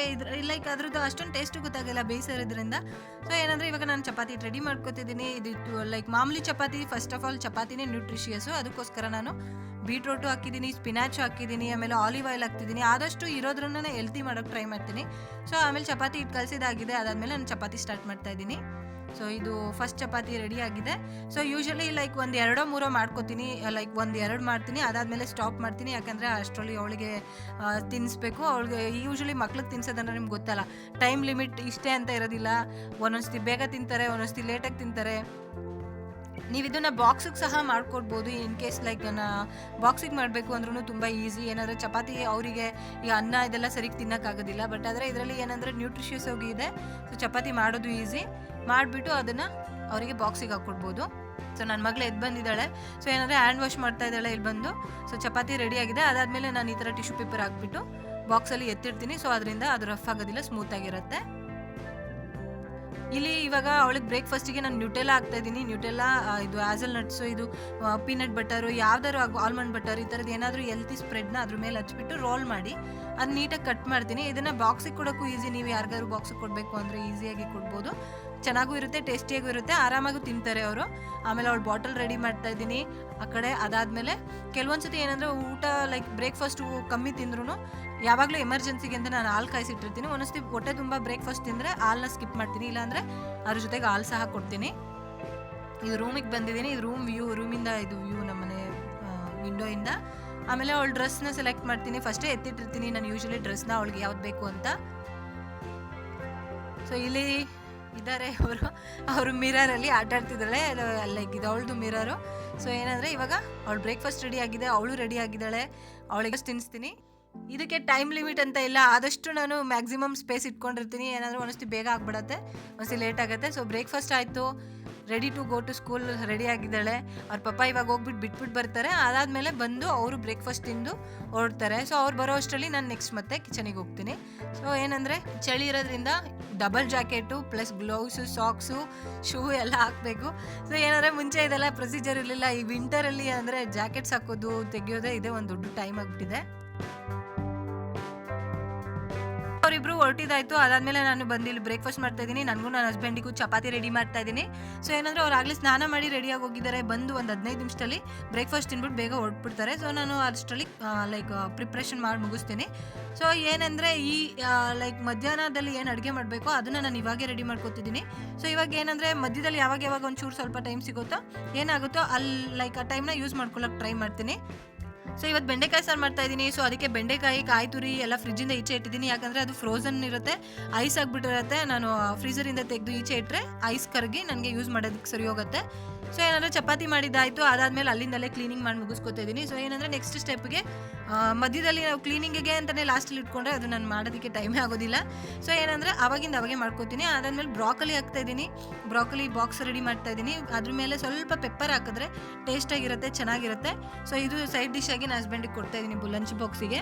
ಲೈಕ್ ಅದ್ರದ್ದು ಅಷ್ಟೊಂದು ಟೇಸ್ಟು ಗೊತ್ತಾಗಲ್ಲ ಬೇಯಿಸಿರೋದ್ರಿಂದ. ಸೊ ಏನಂದರೆ ಇವಾಗ ನಾನು ಚಪಾತಿ ಹಿಟ್ಟು ರೆಡಿ ಮಾಡ್ಕೊತಿದ್ದೀನಿ. ಇದು ಲೈಕ್ ಮಾಮೂಲಿ ಚಪಾತಿ, ಫಸ್ಟ್ ಆಫ್ ಆಲ್ ಚಪಾತಿನೇ ನ್ಯೂಟ್ರಿಷಿಯಸ್ಸು. ಅದಕ್ಕೋಸ್ಕರ ನಾನು ಬೀಟ್ರೂಟು ಹಾಕಿದ್ದೀನಿ, ಸ್ಪಿನಾಚು ಹಾಕಿದ್ದೀನಿ, ಆಮೇಲೆ ಆಲಿವ್ ಆಯಿಲ್ ಹಾಕ್ತಿದ್ದೀನಿ. ಆದಷ್ಟು ಇರೋದ್ರನ್ನೇ ಹೆಲ್ತಿ ಮಾಡೋಕ್ಕೆ ಟ್ರೈ ಮಾಡ್ತೀನಿ. ಸೊ ಆಮೇಲೆ ಚಪಾತಿ ಹಿಟ್ಟು ಕಲಿಸಿದಾಗಿದೆ, ಅದಾದಮೇಲೆ ನಾನು ಚಪಾತಿ ಸ್ಟಾರ್ಟ್ ಮಾಡ್ತಾಯಿದ್ದೀನಿ. ಸೊ ಇದು ಫಸ್ಟ್ ಚಪಾತಿ ರೆಡಿ ಆಗಿದೆ. ಸೊ ಯೂಶಲಿ ಲೈಕ್ 1-2 ಮಾಡ್ಕೋತೀನಿ, ಲೈಕ್ 1-2 ಮಾಡ್ತೀನಿ, ಅದಾದಮೇಲೆ ಸ್ಟಾಪ್ ಮಾಡ್ತೀನಿ. ಯಾಕಂದರೆ ಅಷ್ಟರಲ್ಲಿ ಅವಳಿಗೆ ತಿನ್ನಿಸ್ಬೇಕು. ಅವಳಿಗೆ ಯೂಶಲಿ ಮಕ್ಳಿಗೆ ತಿನ್ಸೋದಂದ್ರೆ ನಿಮ್ಗೆ ಗೊತ್ತಲ್ಲ, ಟೈಮ್ ಲಿಮಿಟ್ ಇಷ್ಟೇ ಅಂತ ಇರೋದಿಲ್ಲ. ಒಂದೊಂದ್ಸತಿ ಬೇಗ ತಿಂತಾರೆ, ಒಂದೊಂದ್ಸತಿ ಲೇಟಾಗಿ ತಿಂತಾರೆ. ನೀವು ಇದನ್ನು ಬಾಕ್ಸಿಗೆ ಸಹ ಮಾಡ್ಕೊಡ್ಬೋದು. ಇನ್ ಕೇಸ್ ಲೈಕ್ ಬಾಕ್ಸಿಗೆ ಮಾಡಬೇಕು ಅಂದ್ರೂ ತುಂಬ ಈಸಿ. ಏನಾದರೂ ಚಪಾತಿ ಅವರಿಗೆ ಈ ಅನ್ನ ಇದೆಲ್ಲ ಸರಿಗೆ ತಿನ್ನೋಕ್ಕಾಗೋದಿಲ್ಲ, ಬಟ್ ಆದರೆ ಇದರಲ್ಲಿ ಏನಂದರೆ ನ್ಯೂಟ್ರಿಷಿಯಸ್ ಹೋಗಿ ಇದೆ. ಸೊ ಚಪಾತಿ ಮಾಡೋದು ಈಸಿ, ಮಾಡಿಬಿಟ್ಟು ಅದನ್ನು ಅವರಿಗೆ ಬಾಕ್ಸಿಗೆ ಹಾಕ್ಕೊಡ್ಬೋದು. ಸೊ ನನ್ನ ಮಗಳು ಎದ್ದು ಬಂದಿದ್ದಾಳೆ. ಸೊ ಏನಂದರೆ ಹ್ಯಾಂಡ್ ವಾಶ್ ಮಾಡ್ತಾ ಇದ್ದಾಳೆ ಇಲ್ಲಿ ಬಂದು. ಸೊ ಚಪಾತಿ ರೆಡಿ ಆಗಿದೆ. ಅದಾದಮೇಲೆ ನಾನು ಈ ಥರ ಟಿಶ್ಯೂ ಪೇಪರ್ ಹಾಕ್ಬಿಟ್ಟು ಬಾಕ್ಸಲ್ಲಿ ಎತ್ತಿಡ್ತೀನಿ. ಸೊ ಅದರಿಂದ ಅದು ರಫ್ ಆಗೋದಿಲ್ಲ, ಸ್ಮೂತಾಗಿರುತ್ತೆ. ಇಲ್ಲಿ ಇವಾಗ ಅವಳಿಗೆ ಬ್ರೇಕ್ಫಾಸ್ಟಿಗೆ ನಾನು ನ್ಯೂಟೆಲ್ಲಾ ಹಾಕ್ತಾಯಿದ್ದೀನಿ. ನ್ಯೂಟೆಲ್ಲಾ ಇದು ಆ್ಯಸಲ್ ನಟ್ಸು, ಇದು ಪೀನಟ್ ಬಟರು, ಯಾವ್ದಾದ್ರು ಆಲ್ಮಂಡ್ ಬಟರ್, ಈ ಥರದ್ದು ಏನಾದರೂ ಹೆಲ್ತಿ ಸ್ಪ್ರೆಡ್ನ ಅದ್ರ ಮೇಲೆ ಹಚ್ಬಿಟ್ಟು ರೋಲ್ ಮಾಡಿ ಅದು ನೀಟಾಗಿ ಕಟ್ ಮಾಡ್ತೀನಿ. ಇದನ್ನು ಬಾಕ್ಸಿಗೆ ಕೊಡೋಕ್ಕೂ ಈಸಿ. ನೀವು ಯಾರಿಗಾದ್ರು ಬಾಕ್ಸಿಗೆ ಕೊಡಬೇಕು ಅಂದರೆ ಈಸಿಯಾಗಿ ಕೊಡ್ಬೋದು. ಚೆನ್ನಾಗೂ ಇರುತ್ತೆ, ಟೇಸ್ಟಿಯಾಗೂ ಇರುತ್ತೆ, ಆರಾಮಾಗೂ ತಿಂತಾರೆ ಅವರು. ಆಮೇಲೆ ಅವಳು ಬಾಟಲ್ ರೆಡಿ ಮಾಡ್ತಾ ಇದ್ದೀನಿ ಆ ಕಡೆ. ಅದಾದಮೇಲೆ ಕೆಲವೊಂದ್ಸತಿ ಏನಂದರೆ ಊಟ ಲೈಕ್ ಬ್ರೇಕ್ಫಾಸ್ಟು ಕಮ್ಮಿ ತಿಂದ್ರೂ ಯಾವಾಗಲೂ ಎಮರ್ಜೆನ್ಸಿಗೆ ಅಂತ ನಾನು ಹಾಲು ಕಾಯಿಸಿಟ್ಟಿರ್ತೀನಿ. ಒಂದೊಂದ್ಸತಿ ಹೊಟ್ಟೆ ತುಂಬ ಬ್ರೇಕ್ಫಾಸ್ಟ್ ತಿಂದರೆ ಹಾಲನ್ನ ಸ್ಕಿಪ್ ಮಾಡ್ತೀನಿ, ಇಲ್ಲಾಂದರೆ ಅದ್ರ ಜೊತೆಗೆ ಹಾಲು ಸಹ ಕೊಡ್ತೀನಿ. ಇದು ರೂಮಿಗೆ ಬಂದಿದ್ದೀನಿ. ಇದು ರೂಮಿಂದ ಇದು ವ್ಯೂ ನಮ್ಮನೆ ವಿಂಡೋಯಿಂದ. ಆಮೇಲೆ ಅವಳು ಡ್ರೆಸ್ನ ಸೆಲೆಕ್ಟ್ ಮಾಡ್ತೀನಿ. ಫಸ್ಟೇ ಎತ್ತಿಟ್ಟಿರ್ತೀನಿ ನಾನು ಯೂಶಲಿ ಡ್ರೆಸ್ನ ಅವಳಿಗೆ ಯಾವ್ದು ಬೇಕು ಅಂತ. ಸೊ ಇಲ್ಲಿ ಇದ್ದಾರೆ ಅವರು ಮಿರರಲ್ಲಿ ಆಟ ಆಡ್ತಿದ್ದಾಳೆ. ಲೈಕ್ ಇದು ಅವಳದು ಮಿರರು. ಸೊ ಏನಂದರೆ ಇವಾಗ ಅವಳು ಬ್ರೇಕ್ಫಾಸ್ಟ್ ರೆಡಿ ಆಗಿದೆ, ಅವಳು ರೆಡಿ ಆಗಿದ್ದಾಳೆ. ಅವಳಿಗೆ ತಿನ್ನಿಸ್ತೀನಿ. ಇದಕ್ಕೆ ಟೈಮ್ ಲಿಮಿಟ್ ಅಂತ ಇಲ್ಲ, ಆದಷ್ಟು ನಾನು ಮ್ಯಾಕ್ಸಿಮಮ್ ಸ್ಪೇಸ್ ಇಟ್ಕೊಂಡಿರ್ತೀನಿ. ಏನಾದರೂ ಒಂದೊಂದು ಬೇಗ ಆಗ್ಬಿಡತ್ತೆ, ಒಂದ್ಸತಿ ಲೇಟ್ ಆಗುತ್ತೆ. ಸೊ ಬ್ರೇಕ್ಫಾಸ್ಟ್ ಆಯಿತು, ready to go to school ready ಆಗಿದ್ದಾಳೆ. ಅವ್ರ ಪಪ್ಪ ಇವಾಗ ಹೋಗ್ಬಿಟ್ಟು ಬಿಟ್ಬಿಟ್ಟು ಬರ್ತಾರೆ. ಅದಾದಮೇಲೆ ಬಂದು ಅವರು ಬ್ರೇಕ್ಫಾಸ್ಟ್ ತಿಂದು ಹೊರಡ್ತಾರೆ. ಸೊ ಅವ್ರು ಬರೋ ಅಷ್ಟರಲ್ಲಿ ನಾನು ನೆಕ್ಸ್ಟ್ ಮತ್ತೆ ಕಿಚನಿಗೆ ಹೋಗ್ತೀನಿ. ಸೊ ಏನಂದರೆ ಚಳಿ ಇರೋದ್ರಿಂದ double jacket plus gloves, socks, shoe ಎಲ್ಲ ಹಾಕಬೇಕು. ಸೊ ಏನಂದರೆ ಮುಂಚೆ ಇದೆಲ್ಲ ಪ್ರೊಸೀಜರ್ ಇರಲಿಲ್ಲ. ಈ ವಿಂಟರಲ್ಲಿ ಅಂದರೆ ಜಾಕೆಟ್ಸ್ ಹಾಕೋದು ತೆಗಿಯೋದೇ ಇದೇ ಒಂದು ದೊಡ್ಡ ಟೈಮ್ ಆಗಿಬಿಟ್ಟಿದೆ. ಅವ್ರು ನಾವಿಬ್ರು ಹೊರಟಿದ್ದಾಯ್ತು. ಅದಾದಮೇಲೆ ನಾನು ಬಂದು ಇಲ್ಲಿ ಬ್ರೇಕ್ಫಾಸ್ಟ್ ಮಾಡ್ತಾ ಇದ್ದೀನಿ. ನನಗೂ ನನ್ನ ಹಸ್ಬೆಂಡಿಗೂ ಚಪಾತಿ ರೆಡಿ ಮಾಡ್ತಾ ಇದ್ದೀನಿ. ಸೊ ಏನಂದರೆ ಅವ್ರು ಆಗಲೇ ಸ್ನಾನ ಮಾಡಿ ರೆಡಿಯಾಗಿ ಹೋಗಿದ್ದಾರೆ. ಬಂದು ಒಂದು 15 ನಿಮಿಷದಲ್ಲಿ ಬ್ರೇಕ್ಫಾಸ್ಟ್ ತಿನ್ಬಿಟ್ಟು ಬೇಗ ಹೊರಟ್ಬಿಡ್ತಾರೆ. ಸೊ ನಾನು ಅಷ್ಟರಲ್ಲಿ ಲೈಕ್ ಪ್ರಿಪ್ರೇಷನ್ ಮಾಡಿ ಮುಗಿಸ್ತೀನಿ. ಸೊ ಏನಂದರೆ ಈ ಲೈಕ್ ಮಧ್ಯಾಹ್ನದಲ್ಲಿ ಏನು ಅಡುಗೆ ಮಾಡಬೇಕೋ ಅದನ್ನು ನಾನು ಇವಾಗೇ ರೆಡಿ ಮಾಡ್ಕೊತಿದ್ದೀನಿ. ಸೊ ಇವಾಗ ಏನಂದರೆ ಮಧ್ಯದಲ್ಲಿ ಯಾವಾಗ ಒಂಚೂರು ಸ್ವಲ್ಪ ಟೈಮ್ ಸಿಗುತ್ತೋ ಏನಾಗುತ್ತೋ ಅಲ್ಲಿ ಲೈಕ್ ಆ ಟೈಮ್ನ ಯೂಸ್ ಮಾಡ್ಕೊಳ್ಳೋಕೆ ಟ್ರೈ ಮಾಡ್ತೀನಿ. ಸೊ ಇವತ್ತು ಬೆಂಡೆಕಾಯಿ ಸಾರು ಮಾಡ್ತಾ ಇದ್ದೀನಿ. ಸೊ ಅದಕ್ಕೆ ಬೆಂಡೆಕಾಯಿ, ಕಾಯಿ ತುರಿ ಎಲ್ಲ ಫ್ರಿಜ್ಜಿಂದ ಈಚೆ ಇಟ್ಟಿದ್ದೀನಿ. ಯಾಕಂದರೆ ಅದು ಫ್ರೋಝನ್ ಇರುತ್ತೆ, ಐಸ್ ಆಗಿಬಿಟ್ಟಿರುತ್ತೆ. ನಾನು ಫ್ರೀಝರಿಂದ ತೆಗೆದು ಈಚೆ ಇಟ್ಟರೆ ಐಸ್ ಕರಗಿ ನನಗೆ ಯೂಸ್ ಮಾಡೋದಕ್ಕೆ ಸರಿ ಹೋಗುತ್ತೆ. ಸೊ ಏನಂದರೆ ಚಪಾತಿ ಮಾಡಿದ್ದಾಯಿತು. ಅದಾದಮೇಲೆ ಅಲ್ಲಿಂದಲೇ ಕ್ಲೀನಿಂಗ್ ಮಾಡಿ ಮುಗಿಸ್ಕೊತಾ ಇದ್ದೀನಿ. ಸೊ ಏನಂದರೆ ನೆಕ್ಸ್ಟ್ ಸ್ಟೆಪ್ಗೆ ಮಧ್ಯದಲ್ಲಿ ನಾವು ಕ್ಲೀನಿಂಗಿಗೆ ಅಂತಲೇ ಲಾಸ್ಟಲ್ಲಿ ಇಟ್ಕೊಂಡ್ರೆ ಅದು ನಾನು ಮಾಡೋದಕ್ಕೆ ಟೈಮೇ ಆಗೋದಿಲ್ಲ. ಸೊ ಏನಂದರೆ ಅವಾಗೇ ಮಾಡ್ಕೋತೀನಿ. ಅದಾದಮೇಲೆ ಬ್ರಾಕೊಲಿ ಹಾಕ್ತಾಯಿದ್ದೀನಿ. ಬ್ರಾಕೊಲಿ ಬಾಕ್ಸ್ ರೆಡಿ ಮಾಡ್ತಾ ಇದ್ದೀನಿ. ಅದ್ರ ಮೇಲೆ ಸ್ವಲ್ಪ ಪೆಪ್ಪರ್ ಹಾಕಿದ್ರೆ ಟೇಸ್ಟಾಗಿರುತ್ತೆ, ಚೆನ್ನಾಗಿರುತ್ತೆ. ಸೊ ಇದು ಸೈಡ್ ಡಿಶ್ ಆಗಿ ನನ್ನ ಹಸ್ಬೆಂಡಿಗೆ ಕೊಡ್ತಾ ಇದ್ದೀನಿ ಲಂಚ್ ಬಾಕ್ಸಿಗೆ.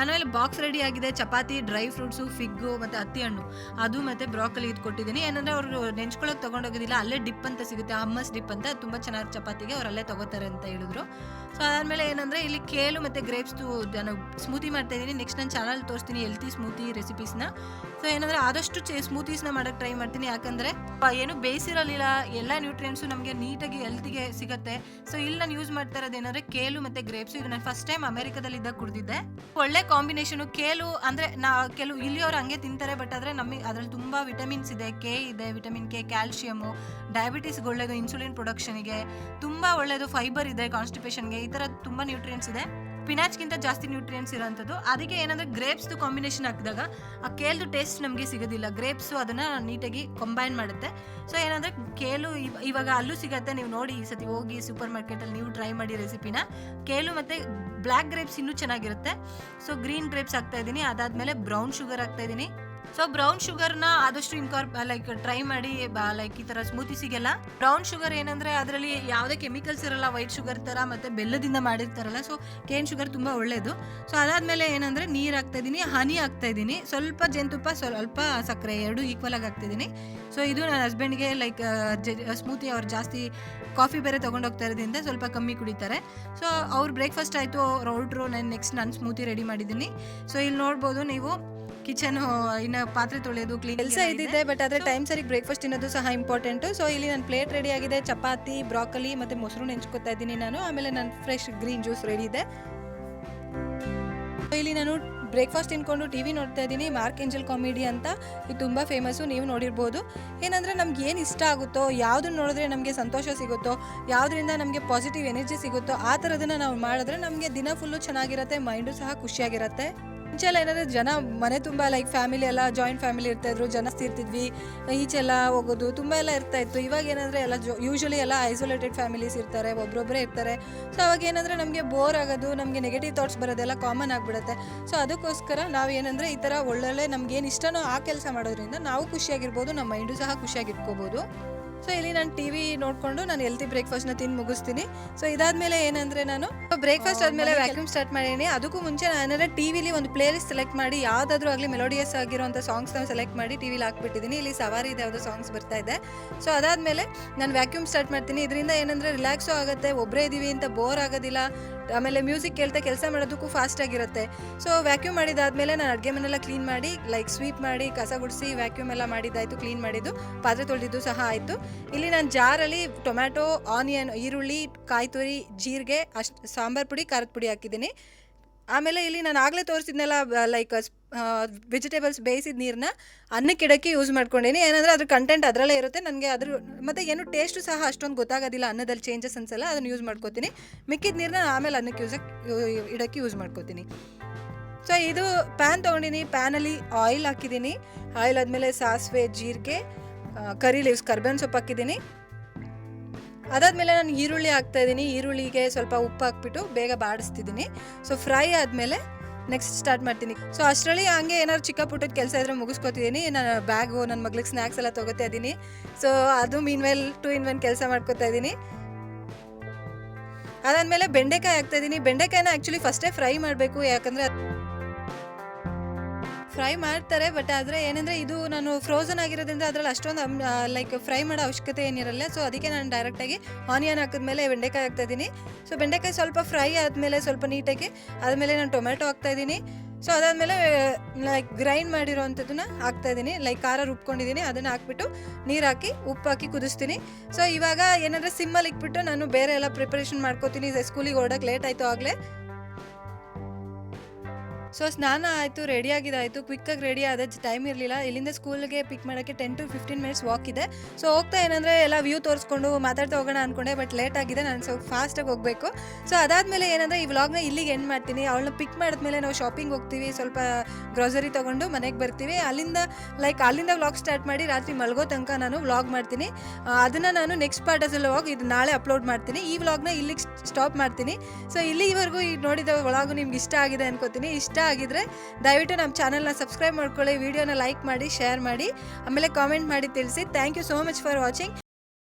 ಆಮೇಲೆ ಬಾಕ್ಸ್ ರೆಡಿ ಆಗಿದೆ. ಚಪಾತಿ, ಡ್ರೈ ಫ್ರೂಟ್ಸು, ಫಿಗ್ಗು ಮತ್ತು ಹತ್ತಿ ಹಣ್ಣು ಅದು ಮತ್ತು ಬ್ರಾಕೊಲಿ ಇದು ಕೊಟ್ಟಿದ್ದೀನಿ. ಏನಂದರೆ ಅವರು ನೆಂಚ್ಕೊಳ್ಳೋಕೆ ತೊಗೊಂಡೋಗೋದಿಲ್ಲ, ಅಲ್ಲೇ ಡಿಪ್ ಅಂತ ಸಿಗುತ್ತೆ, ಹಮ್ಮಸ್ ಡಿಪ್ ಅಂತ, ತುಂಬ ಚೆನ್ನಾಗಿ ಚಪಾತಿಗೆ ಅವರಲ್ಲೇ ತೊಗೋತಾರೆ ಅಂತ ಹೇಳಿದ್ರು. ಸೊ ಅದಾದಮೇಲೆ ಏನಂದರೆ ಇಲ್ಲಿ ಕೇಲು ಮತ್ತು ಗ್ರೇಪ್ಸ್ದು ನಾನು ಸ್ಮೂತಿ ಮಾಡ್ತಾಯಿದ್ದೀನಿ. ನೆಕ್ಸ್ಟ್ ನನ್ನ ಚಾನಲ್ ತೋರಿಸ್ತೀನಿ ಹೆಲ್ತಿ ಸ್ಮೂತಿ ರೆಸಿಪೀಸ್ನ. ಸೊ ಏನಂದರೆ ಆದಷ್ಟು ಸ್ಮೂತೀಸ್ನ ಮಾಡೋಕ್ಕೆ ಟ್ರೈ ಮಾಡ್ತೀನಿ. ಯಾಕಂದರೆ ಏನು ಬೇಯಿಸಿರಲಿಲ್ಲ, ಎಲ್ಲ ನ್ಯೂಟ್ರಿಯೆಂಟ್ಸು ನಮಗೆ ನೀಟಾಗಿ ಹೆಲ್ತಿಗೆ ಸಿಗುತ್ತೆ. ಸೊ ಇಲ್ಲಿ ನಾನು ಯೂಸ್ ಮಾಡ್ತಾ ಇರೋದು ಏನಂದರೆ ಕೇಲು ಮತ್ತು ಗ್ರೇಪ್ಸು. ಇದು ನಾನು ಫಸ್ಟ್ ಟೈಮ್ ಅಮೆರಿಕದಲ್ಲಿದ್ದಾಗ ಕುಡಿದಿದ್ದೆ. ಒಳ್ಳೆ ಕಾಂಬಿನೇಷನು. ಕೇಲು ಅಂದರೆ ಕೆಲವು ಇಲ್ಲಿಯವರು ಹಂಗೆ ತಿಂತಾರೆ, ಬಟ್ ಆದರೆ ನಮಗೆ ಅದರಲ್ಲಿ ತುಂಬ ವಿಟಮಿನ್ಸ್ ಇದೆ. ಕೆ ಇದೆ, ವಿಟಮಿನ್ ಕೆ, ಕ್ಯಾಲ್ಶಿಯಮು, ಡಯಾಬಿಟೀಸ್ಗೆ ಒಳ್ಳೆಯದು, ಇನ್ಸುಲಿನ್ ಪ್ರೊಡಕ್ಷನ್ಗೆ ತುಂಬ ಒಳ್ಳೆಯದು, ಫೈಬರ್ ಇದೆ, ಕಾನ್ಸ್ಟಿಪೇಷನ್ಗೆ, ಈ ಥರ ತುಂಬ ನ್ಯೂಟ್ರಿಯೆಂಟ್ಸ್ ಇದೆ. ಸ್ಪಿನಾಚ್ಗಿಂತ ಜಾಸ್ತಿ ನ್ಯೂಟ್ರಿಯೆಂಟ್ಸ್ ಇರೋಂಥದ್ದು. ಅದಕ್ಕೆ ಏನಂದರೆ ಗ್ರೇಪ್ಸ್ದು ಕಾಂಬಿನೇಷನ್ ಹಾಕಿದಾಗ ಆ ಕೇಲ್ದು ಟೇಸ್ಟ್ ನಮಗೆ ಸಿಗೋದಿಲ್ಲ. ಗ್ರೇಪ್ಸು ಅದನ್ನು ನೀಟಾಗಿ ಕಂಬೈನ್ ಮಾಡುತ್ತೆ. ಸೊ ಏನಂದರೆ ಕೇಲು ಇವಾಗ ಅಲ್ಲೂ ಸಿಗುತ್ತೆ. ನೀವು ನೋಡಿ ಈ ಸತಿ ಹೋಗಿ ಸೂಪರ್ ಮಾರ್ಕೆಟಲ್ಲಿ ನೀವು ಟ್ರೈ ಮಾಡಿ ರೆಸಿಪಿನ. ಕೇಲು ಮತ್ತು ಬ್ಲ್ಯಾಕ್ ಗ್ರೇಪ್ಸ್ ಇನ್ನೂ ಚೆನ್ನಾಗಿರುತ್ತೆ. ಸೊ ಗ್ರೀನ್ ಗ್ರೇಪ್ಸ್ ಹಾಕ್ತಾಯಿದ್ದೀನಿ. ಅದಾದಮೇಲೆ ಬ್ರೌನ್ ಶುಗರ್ ಹಾಕ್ತಾಯಿದ್ದೀನಿ. ಸೊ ಬ್ರೌನ್ ಶುಗರ್ನ ಆದಷ್ಟು ಲೈಕ್ ಟ್ರೈ ಮಾಡಿ ಲೈಕ್ ಈ ಥರ ಸ್ಮೂತಿಸಿಗೆಲ್ಲ. ಬ್ರೌನ್ ಶುಗರ್ ಏನಂದರೆ ಅದರಲ್ಲಿ ಯಾವುದೇ ಕೆಮಿಕಲ್ಸ್ ಇರಲ್ಲ, ವೈಟ್ ಶುಗರ್ ಥರ, ಮತ್ತು ಬೆಲ್ಲದಿಂದ ಮಾಡಿರ್ತಾರಲ್ಲ. ಸೊ ಕೇನ್ ಶುಗರ್ ತುಂಬ ಒಳ್ಳೆಯದು. ಸೊ ಅದಾದಮೇಲೆ ಏನಂದರೆ ನೀರು ಹಾಕ್ತಾಯಿದ್ದೀನಿ, ಹನಿ ಹಾಕ್ತಾಯಿದ್ದೀನಿ, ಸ್ವಲ್ಪ ಜೇನುತುಪ್ಪ, ಸ್ವಲ್ಪ ಸಕ್ಕರೆ, ಎರಡು ಈಕ್ವಲ್ ಆಗಿ ಹಾಕ್ತಿದ್ದೀನಿ. ಸೊ ಇದು ನನ್ನ ಹಸ್ಬೆಂಡ್ಗೆ ಲೈಕ್ ಸ್ಮೂತಿ ಅವ್ರು ಜಾಸ್ತಿ ಕಾಫಿ ಬೇರೆ ತೊಗೊಂಡೋಗ್ತಾ ಇರೋದ್ರಿಂದ ಸ್ವಲ್ಪ ಕಮ್ಮಿ ಕುಡಿತಾರೆ. ಸೊ ಅವ್ರು ಬ್ರೇಕ್ಫಾಸ್ಟ್ ಆಯಿತು, ಅವ್ರು ಹೊರಟ್ರು. ನೆಕ್ಸ್ಟ್ ನಾನು ಸ್ಮೂತಿ ರೆಡಿ ಮಾಡಿದ್ದೀನಿ. ಸೊ ಇಲ್ಲಿ ನೋಡ್ಬೋದು ನೀವು ಕಿಚನು ಇನ್ನು ಪಾತ್ರೆ ತೊಳೆಯೋದು ಕ್ಲೀನ್ ಕೆಲಸ ಇದ್ದಿದೆ. ಬಟ್ ಆದರೆ ಟೈಮ್ ಸರಿಗೆ ಬ್ರೇಕ್ಫಾಸ್ಟ್ ತಿನ್ನೋದು ಸಹ ಇಂಪಾರ್ಟೆಂಟು. ಸೊ ಇಲ್ಲಿ ನನ್ನ ಪ್ಲೇಟ್ ರೆಡಿ ಆಗಿದೆ. ಚಪಾತಿ, ಬ್ರಾಕೊಲಿ ಮತ್ತು ಮೊಸರು ನೆಂಚ್ಕೊತಾ ಇದ್ದೀನಿ ನಾನು. ಆಮೇಲೆ ನನ್ನ ಫ್ರೆಶ್ ಗ್ರೀನ್ ಜ್ಯೂಸ್ ರೆಡಿ ಇದೆ. ಇಲ್ಲಿ ನಾನು ಬ್ರೇಕ್ಫಾಸ್ಟ್ ತಿನ್ಕೊಂಡು ಟಿ ವಿ ನೋಡ್ತಾ ಇದ್ದೀನಿ. ಮಾರ್ಕ್ ಏಂಜಲ್ ಕಾಮಿಡಿ ಅಂತ, ಇದು ತುಂಬ ಫೇಮಸ್ಸು, ನೀವು ನೋಡಿರ್ಬೋದು. ಏನಂದರೆ ನಮ್ಗೆ ಏನು ಇಷ್ಟ ಆಗುತ್ತೋ, ಯಾವುದನ್ನು ನೋಡಿದ್ರೆ ನಮಗೆ ಸಂತೋಷ ಸಿಗುತ್ತೋ, ಯಾವುದರಿಂದ ನಮಗೆ ಪಾಸಿಟಿವ್ ಎನರ್ಜಿ ಸಿಗುತ್ತೋ ಆ ಥರದನ್ನು ನಾವು ಮಾಡಿದ್ರೆ ನಮಗೆ ದಿನ ಫುಲ್ಲು ಚೆನ್ನಾಗಿರುತ್ತೆ, ಮೈಂಡು ಸಹ ಖುಷಿಯಾಗಿರುತ್ತೆ. ಮುಂಚೆಲ್ಲ ಏನಾದರೆ ಜನ ಮನೆ ತುಂಬ ಲೈಕ್ ಫ್ಯಾಮಿಲಿ ಎಲ್ಲ ಜಾಯಿಂಟ್ ಫ್ಯಾಮಿಲಿ ಇರ್ತಾಯಿದ್ರು, ಜಾಸ್ತಿ ಇರ್ತಿದ್ವಿ, ಈಚೆಲ್ಲ ಹೋಗೋದು ತುಂಬ ಎಲ್ಲ ಇರ್ತಾಯಿತ್ತು. ಇವಾಗ ಏನಂದರೆ ಎಲ್ಲ ಯೂಶ್ವಲಿ ಎಲ್ಲ ಐಸೋಲೇಟೆಡ್ ಫ್ಯಾಮಿಲೀಸ್ ಇರ್ತಾರೆ, ಒಬ್ಬೊಬ್ಬರೇ ಇರ್ತಾರೆ. ಸೊ ಅವಾಗ ಏನಂದರೆ ನಮಗೆ ಬೋರ್ ಆಗೋದು, ನಮಗೆ ನೆಗೆಟಿವ್ ಥಾಟ್ಸ್ ಬರೋದೆಲ್ಲ ಕಾಮನ್ ಆಗಿಬಿಡುತ್ತೆ. ಸೊ ಅದಕ್ಕೋಸ್ಕರ ನಾವು ಏನಂದರೆ ಈ ಥರ ಒಳ್ಳೊಳ್ಳೆ ನಮ್ಗೇನು ಇಷ್ಟನೋ ಆ ಕೆಲಸ ಮಾಡೋದ್ರಿಂದ ನಾವು ಖುಷಿಯಾಗಿರ್ಬೋದು, ನಮ್ಮ ಮೈಂಡು ಸಹ ಖುಷಿಯಾಗಿಟ್ಕೋಬೋದು. ಸೊ ಇಲ್ಲಿ ನಾನು ಟಿ ವಿ ನೋಡಿಕೊಂಡು ನಾನು ಹೆಲ್ತಿ ಬ್ರೇಕ್ಫಾಸ್ಟ್ನ ತಿಂದು ಮುಗಿಸ್ತೀನಿ. ಸೊ ಇದಾದಮೇಲೆ ಏನಂದರೆ ನಾನು ಬ್ರೇಕ್ಫಾಸ್ಟ್ ಆದಮೇಲೆ ವ್ಯಾಕ್ಯೂಮ್ ಸ್ಟಾರ್ಟ್ ಮಾಡೀನಿ. ಅದಕ್ಕೂ ಮುಂಚೆ ನಾನು ಟಿ ವಿಲಿ ಒಂದು ಪ್ಲೇ ಲಿಸ್ಟ್ ಸೆಲೆಕ್ಟ್ ಮಾಡಿ ಯಾವುದಾದ್ರೂ ಆಗಲಿ ಮೆಲೋಡಿಯಸ್ ಆಗಿರೋಂಥ ಸಾಂಗ್ಸ್ನ ಸೆಲೆಕ್ಟ್ ಮಾಡಿ ಟಿ ವಿಲಿ ಹಾಕ್ಬಿಟ್ಟಿದ್ದೀನಿ. ಇಲ್ಲಿ ಸವಾರಿ ಇದೆ ಯಾವುದೋ ಸಾಂಗ್ಸ್ ಬರ್ತಾ ಇದೆ. ಸೊ ಅದಾದಮೇಲೆ ನಾನು ವ್ಯಾಕ್ಯೂಮ್ ಸ್ಟಾರ್ಟ್ ಮಾಡ್ತೀನಿ. ಇದರಿಂದ ಏನಂದರೆ ರಿಲ್ಯಾಕ್ಸು ಆಗುತ್ತೆ, ಒಬ್ಬರೇ ಇದ್ದೀವಿ ಅಂತ ಬೋರ್ ಆಗೋದಿಲ್ಲ. ಆಮೇಲೆ ಮ್ಯೂಸಿಕ್ ಕೇಳ್ತಾ ಕೆಲಸ ಮಾಡೋದಕ್ಕೂ ಫಾಸ್ಟಾಗಿರುತ್ತೆ. ಸೊ ವ್ಯಾಕ್ಯೂಮ್ ಮಾಡಿದಾದಮೇಲೆ ನಾನು ಅಡುಗೆ ಮನೆಲ್ಲ ಕ್ಲೀನ್ ಮಾಡಿ ಲೈಕ್ ಸ್ವೀಪ್ ಮಾಡಿ ಕಸ ಗುಡಿಸಿ ವ್ಯಾಕ್ಯೂಮ್ ಎಲ್ಲ ಮಾಡಿದ್ದಾಯಿತು, ಕ್ಲೀನ್ ಮಾಡಿದ್ದು, ಪಾತ್ರೆ ತೊಳೆದಿದ್ದು ಸಹ ಆಯಿತು. ಇಲ್ಲಿ ನಾನು ಜಾರಲ್ಲಿ ಟೊಮ್ಯಾಟೊ, ಆನಿಯನ್, ಈರುಳ್ಳಿ, ಕಾಯಿ ತುರಿ, ಜೀರಿಗೆ, ಸಾಂಬಾರು ಪುಡಿ, ಖಾರದ ಪುಡಿ ಹಾಕಿದ್ದೀನಿ. ಆಮೇಲೆ ಇಲ್ಲಿ ನಾನು ಆಗಲೇ ತೋರಿಸಿದ್ನೆಲ್ಲ ಲೈಕ್ ವೆಜಿಟೇಬಲ್ಸ್ ಬೇಯಿಸಿದ ನೀರನ್ನ ಅನ್ನಕ್ಕಿಡಕ್ಕೆ ಯೂಸ್ ಮಾಡ್ಕೊಂಡೀನಿ. ಏನಂದರೆ ಅದ್ರ ಕಂಟೆಂಟ್ ಅದರಲ್ಲೇ ಇರುತ್ತೆ. ನನಗೆ ಅದ್ರ ಮತ್ತು ಏನು ಟೇಸ್ಟು ಸಹ ಅಷ್ಟೊಂದು ಗೊತ್ತಾಗೋದಿಲ್ಲ, ಅನ್ನದಲ್ಲಿ ಚೇಂಜಸ್ ಅನ್ಸಲ್ಲ, ಅದನ್ನು ಯೂಸ್ ಮಾಡ್ಕೋತೀನಿ. ಮಿಕ್ಕಿದ ನೀರನ್ನ ಆಮೇಲೆ ಅನ್ನಕ್ಕೆ ಇಡೋಕ್ಕೆ ಯೂಸ್ ಮಾಡ್ಕೋತೀನಿ. ಸೊ ಇದು ಪ್ಯಾನ್ ತೊಗೊಂಡಿನಿ. ಪ್ಯಾನಲ್ಲಿ ಆಯಿಲ್ ಹಾಕಿದ್ದೀನಿ. ಆಯಿಲ್ ಆದಮೇಲೆ ಸಾಸಿವೆ, ಜೀರಿಗೆ, ಕರಿ ಲೀವ್ಸ್, ಕರ್ಬೇವಿನ ಸೊಪ್ಪು ಹಾಕಿದ್ದೀನಿ. ಅದಾದಮೇಲೆ ನಾನು ಈರುಳ್ಳಿ ಹಾಕ್ತಾಯಿದ್ದೀನಿ. ಈರುಳ್ಳಿಗೆ ಸ್ವಲ್ಪ ಉಪ್ಪು ಹಾಕ್ಬಿಟ್ಟು ಬೇಗ ಬಾಡಿಸ್ತಿದ್ದೀನಿ. ಸೊ ಫ್ರೈ ಆದಮೇಲೆ ನೆಕ್ಸ್ಟ್ ಸ್ಟಾರ್ಟ್ ಮಾಡ್ತೀನಿ. ಸೊ ಅಷ್ಟರಲ್ಲಿ ಹಂಗೆ ಏನಾದ್ರು ಚಿಕ್ಕ ಪುಟ್ಟದ ಕೆಲಸ ಇದ್ದರೆ ಮುಗಿಸ್ಕೊತಿದ್ದೀನಿ. ನಾನು ಬ್ಯಾಗು, ನನ್ನ ಮಗಳಿಗೆ ಸ್ನ್ಯಾಕ್ಸ್ ಎಲ್ಲ ತೊಗೋತಾ ಇದ್ದೀನಿ. ಸೊ ಅದು ಮೀನ್ವೆಲ್ 2 in 1 ಕೆಲಸ ಮಾಡ್ಕೊತಾ ಇದ್ದೀನಿ. ಅದಾದಮೇಲೆ ಬೆಂಡೆಕಾಯಿ ಹಾಕ್ತಾಯಿದ್ದೀನಿ. ಬೆಂಡೆಕಾಯಿನ ಆ್ಯಕ್ಚುಲಿ ಫಸ್ಟೇ ಫ್ರೈ ಮಾಡಬೇಕು, ಯಾಕಂದರೆ ಫ್ರೈ ಮಾಡ್ತಾರೆ. ಬಟ್ ಆದರೆ ಏನಂದರೆ ಇದು ನಾನು ಫ್ರೋಝನ್ ಆಗಿರೋದ್ರಿಂದ ಅದರಲ್ಲಿ ಅಷ್ಟೊಂದು ಲೈಕ್ ಫ್ರೈ ಮಾಡೋ ಅವಶ್ಯಕತೆ ಏನಿರಲ್ಲ. ಸೊ ಅದಕ್ಕೆ ನಾನು ಡೈರೆಕ್ಟಾಗಿ ಆನಿಯನ್ ಹಾಕಿದ್ಮೇಲೆ ಬೆಂಡೆಕಾಯಿ ಹಾಕ್ತಾಯಿದ್ದೀನಿ. ಸೊ ಬೆಂಡೆಕಾಯಿ ಸ್ವಲ್ಪ ಫ್ರೈ ಆದಮೇಲೆ ಸ್ವಲ್ಪ ನೀಟಾಗಿ ಆದಮೇಲೆ ನಾನು ಟೊಮೆಟೊ ಹಾಕ್ತಾಯಿದ್ದೀನಿ. ಸೊ ಅದಾದಮೇಲೆ ಲೈಕ್ ಗ್ರೈಂಡ್ ಮಾಡಿರೋವಂಥದ್ದನ್ನ ಹಾಕ್ತಾಯಿದ್ದೀನಿ, ಲೈಕ್ ಖಾರ ರುಬ್ಕೊಂಡಿದ್ದೀನಿ, ಅದನ್ನು ಹಾಕ್ಬಿಟ್ಟು ನೀರು ಹಾಕಿ ಉಪ್ಪು ಹಾಕಿ ಕುದಿಸ್ತೀನಿ. ಸೊ ಇವಾಗ ಏನಂದರೆ ಸಿಮ್ಮಲ್ಲಿ ಇಕ್ಬಿಟ್ಟು ನಾನು ಬೇರೆ ಎಲ್ಲ ಪ್ರಿಪ್ರೇಷನ್ ಮಾಡ್ಕೋತೀನಿ, ಸ್ಕೂಲಿಗೆ ಹೊರಡೋಕೆ ಲೇಟ್ ಆಯಿತು ಆಗಲೇ. ಸೊ ಸ್ನಾನ ಆಯಿತು, ರೆಡಿಯಾಗಿದ್ದಾಯಿತು, ಕ್ವಿಕ್ಕಾಗಿ ರೆಡಿ ಆದ, ಟೈಮ್ ಇರಲಿಲ್ಲ. ಇಲ್ಲಿಂದ ಸ್ಕೂಲ್ಗೆ ಪಿಕ್ ಮಾಡೋಕ್ಕೆ 10 to 15 ಮಿನಿಟ್ಸ್ ವಾಕ್ ಇದೆ. ಸೊ ಹೋಗ್ತಾ ಏನಂದರೆ ಎಲ್ಲ ವ್ಯೂ ತೋರಿಸ್ಕೊಂಡು ಮಾತಾಡ್ತಾ ಹೋಗೋಣ ಅಂದ್ಕೊಂಡೆ, ಬಟ್ ಲೇಟ್ ಆಗಿದೆ, ನಾನು ಸ್ವಲ್ಪ ಫಾಸ್ಟಾಗಿ ಹೋಗಬೇಕು. ಸೊ ಅದಾದಮೇಲೆ ಏನಂದರೆ ಈ ವ್ಲಾಗ್ನ ಇಲ್ಲಿಗೆ ಎಂಡ್ ಮಾಡ್ತೀನಿ. ಅವಳನ್ನ ಪಿಕ್ ಮಾಡಿದ್ಮೇಲೆ ನಾವು ಶಾಪಿಂಗ್ ಹೋಗ್ತೀವಿ, ಸ್ವಲ್ಪ ಗ್ರೋಸರಿ ತೊಗೊಂಡು ಮನೆಗೆ ಬರ್ತೀವಿ. ಅಲ್ಲಿಂದ ವ್ಲಾಗ್ ಸ್ಟಾರ್ಟ್ ಮಾಡಿ ರಾತ್ರಿ ಮಲಗೋ ತನಕ ನಾನು ವ್ಲಾಗ್ ಮಾಡ್ತೀನಿ. ಅದನ್ನು ನಾನು ನೆಕ್ಸ್ಟ್ ಪಾರ್ಟ್ ಆಸ್ ವ್ಲಾಗ್ ಇದು ನಾಳೆ ಅಪ್ಲೋಡ್ ಮಾಡ್ತೀನಿ. ಈ ವ್ಲಾಗ್ನ ಇಲ್ಲಿಗೆ ಸ್ಟಾಪ್ ಮಾಡ್ತೀನಿ. ಸೊ ಇಲ್ಲಿವರೆಗೂ ಈ ನೋಡಿದ ವ್ಲಾಗು ನಿಮ್ಗೆ ಇಷ್ಟ ಆಗಿದೆ ಅನ್ಕೋತೀನಿ. ಇಷ್ಟ ಆಗಿದ್ರೆ ದಯವಿಟ್ಟು ನಮ್ಮ ಚಾನಲ್ನ ಸಬ್ಸ್ಕ್ರೈಬ್ ಮಾಡ್ಕೊಳ್ಳಿ, ವಿಡಿಯೋನ ಲೈಕ್ ಮಾಡಿ, ಶೇರ್ ಮಾಡಿ, ಆಮೇಲೆ ಕಾಮೆಂಟ್ ಮಾಡಿ ತಿಳಿಸಿ. Thank you so much for watching.